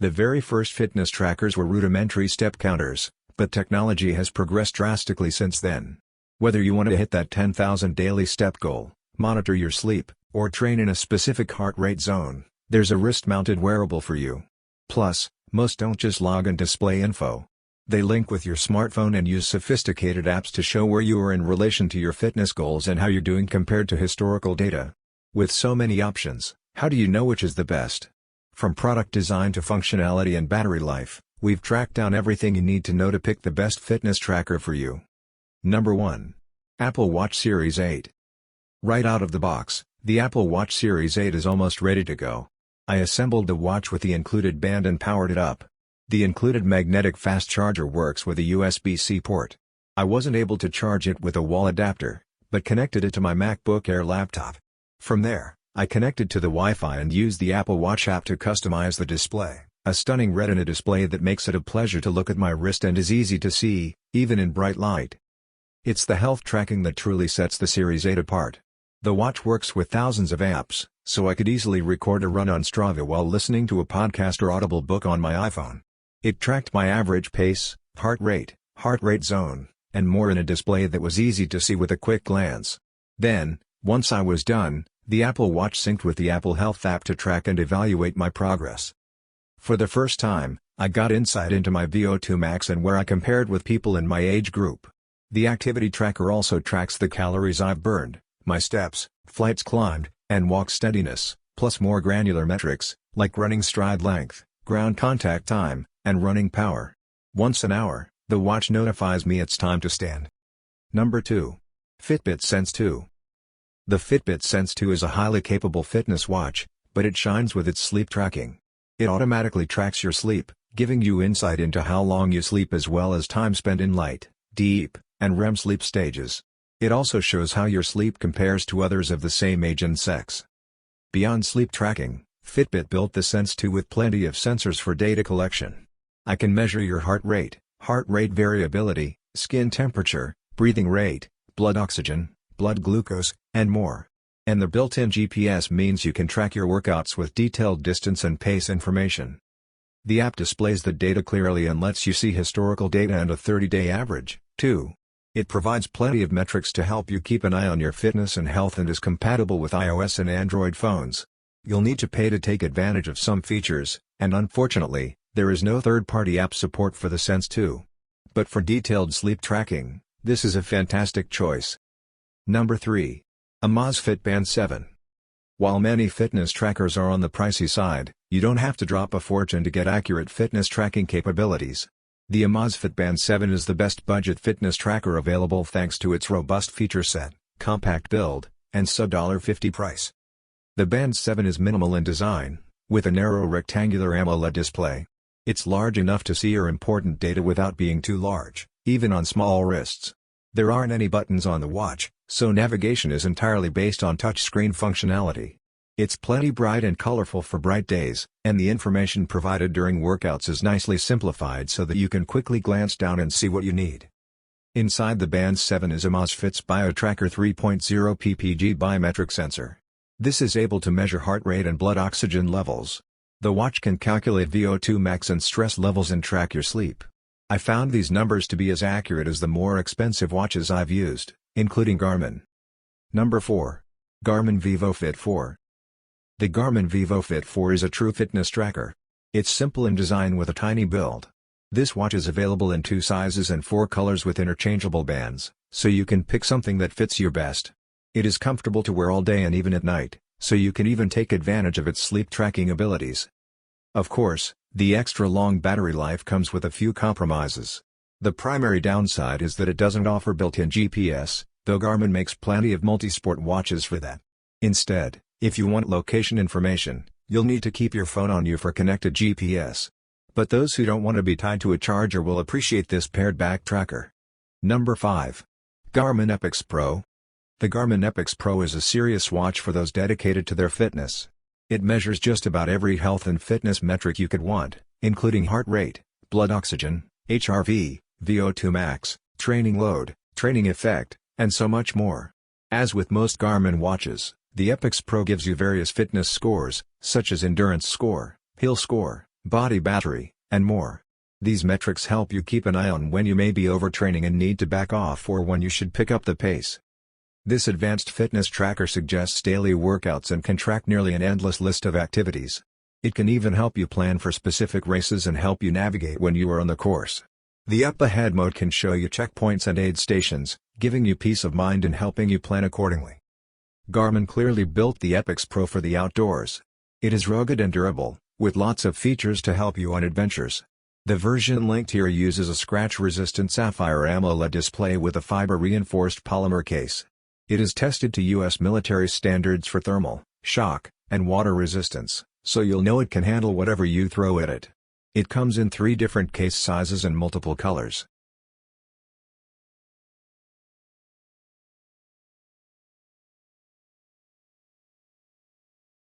The very first fitness trackers were rudimentary step counters, but technology has progressed drastically since then. Whether you want to hit that 10,000 daily step goal, monitor your sleep, or train in a specific heart rate zone, there's a wrist-mounted wearable for you. Plus, most don't just log and display info. They link with your smartphone and use sophisticated apps to show where you are in relation to your fitness goals and how you're doing compared to historical data. With so many options, how do you know which is the best? From product design to functionality and battery life, we've tracked down everything you need to know to pick the best fitness tracker for you. Number 1. Apple Watch Series 8. Right out of the box, the Apple Watch Series 8 is almost ready to go. I assembled the watch with the included band and powered it up. The included magnetic fast charger works with a USB-C port. I wasn't able to charge it with a wall adapter, but connected it to my MacBook Air laptop. From there, I connected to the Wi-Fi and used the Apple Watch app to customize the display, a stunning Retina display that makes it a pleasure to look at my wrist and is easy to see, even in bright light. It's the health tracking that truly sets the Series 8 apart. The watch works with thousands of apps, so I could easily record a run on Strava while listening to a podcast or Audible book on my iPhone. It tracked my average pace, heart rate zone, and more in a display that was easy to see with a quick glance. Then, once I was done, the Apple Watch synced with the Apple Health app to track and evaluate my progress. For the first time, I got insight into my VO2 max and where I compared with people in my age group. The activity tracker also tracks the calories I've burned, my steps, flights climbed, and walk steadiness, plus more granular metrics, like running stride length, ground contact time, and running power. Once an hour, the watch notifies me it's time to stand. Number 2. Fitbit Sense 2. The Fitbit Sense 2 is a highly capable fitness watch, but it shines with its sleep tracking. It automatically tracks your sleep, giving you insight into how long you sleep as well as time spent in light, deep, and REM sleep stages. It also shows how your sleep compares to others of the same age and sex. Beyond sleep tracking, Fitbit built the Sense 2 with plenty of sensors for data collection. I can measure your heart rate variability, skin temperature, breathing rate, blood oxygen, blood glucose, and more. And the built-in GPS means you can track your workouts with detailed distance and pace information. The app displays the data clearly and lets you see historical data and a 30-day average, too. It provides plenty of metrics to help you keep an eye on your fitness and health and is compatible with iOS and Android phones. You'll need to pay to take advantage of some features, and unfortunately, there is no third-party app support for the Sense 2. But for detailed sleep tracking, this is a fantastic choice. Number 3. Amazfit Band 7. While many fitness trackers are on the pricey side, you don't have to drop a fortune to get accurate fitness tracking capabilities. The Amazfit Band 7 is the best budget fitness tracker available thanks to its robust feature set, compact build, and sub-$50 price. The Band 7 is minimal in design, with a narrow rectangular AMOLED display. It's large enough to see your important data without being too large, even on small wrists. There aren't any buttons on the watch, so navigation is entirely based on touchscreen functionality. It's plenty bright and colorful for bright days, and the information provided during workouts is nicely simplified so that you can quickly glance down and see what you need. Inside the Band 7 is Amazfit's BioTracker 3.0 ppg biometric sensor. This is able to measure heart rate and blood oxygen levels. The watch can calculate VO2 max and stress levels and track your sleep. I found these numbers to be as accurate as the more expensive watches I've used, including Garmin. Number 4. Garmin VivoFit 4. The Garmin VivoFit 4 is a true fitness tracker. It's simple in design with a tiny build. This watch is available in 2 sizes and 4 colors with interchangeable bands, so you can pick something that fits you best. It is comfortable to wear all day and even at night, so you can even take advantage of its sleep tracking abilities. Of course, the extra long battery life comes with a few compromises. The primary downside is that it doesn't offer built-in GPS, though Garmin makes plenty of multi-sport watches for that. Instead, if you want location information, you'll need to keep your phone on you for connected GPS. But those who don't want to be tied to a charger will appreciate this paired-back tracker. Number 5. Garmin Epix Pro. The Garmin Epix Pro is a serious watch for those dedicated to their fitness. It measures just about every health and fitness metric you could want, including heart rate, blood oxygen, HRV, VO2 max, training load, training effect, and so much more. As with most Garmin watches, the Epix Pro gives you various fitness scores, such as endurance score, hill score, body battery, and more. These metrics help you keep an eye on when you may be overtraining and need to back off, or when you should pick up the pace. This advanced fitness tracker suggests daily workouts and can track nearly an endless list of activities. It can even help you plan for specific races and help you navigate when you are on the course. The Up Ahead mode can show you checkpoints and aid stations, giving you peace of mind and helping you plan accordingly. Garmin clearly built the Epix Pro for the outdoors. It is rugged and durable, with lots of features to help you on adventures. The version linked here uses a scratch-resistant sapphire AMOLED display with a fiber-reinforced polymer case. It is tested to US military standards for thermal, shock, and water resistance, so you'll know it can handle whatever you throw at it. It comes in 3 different case sizes and multiple colors.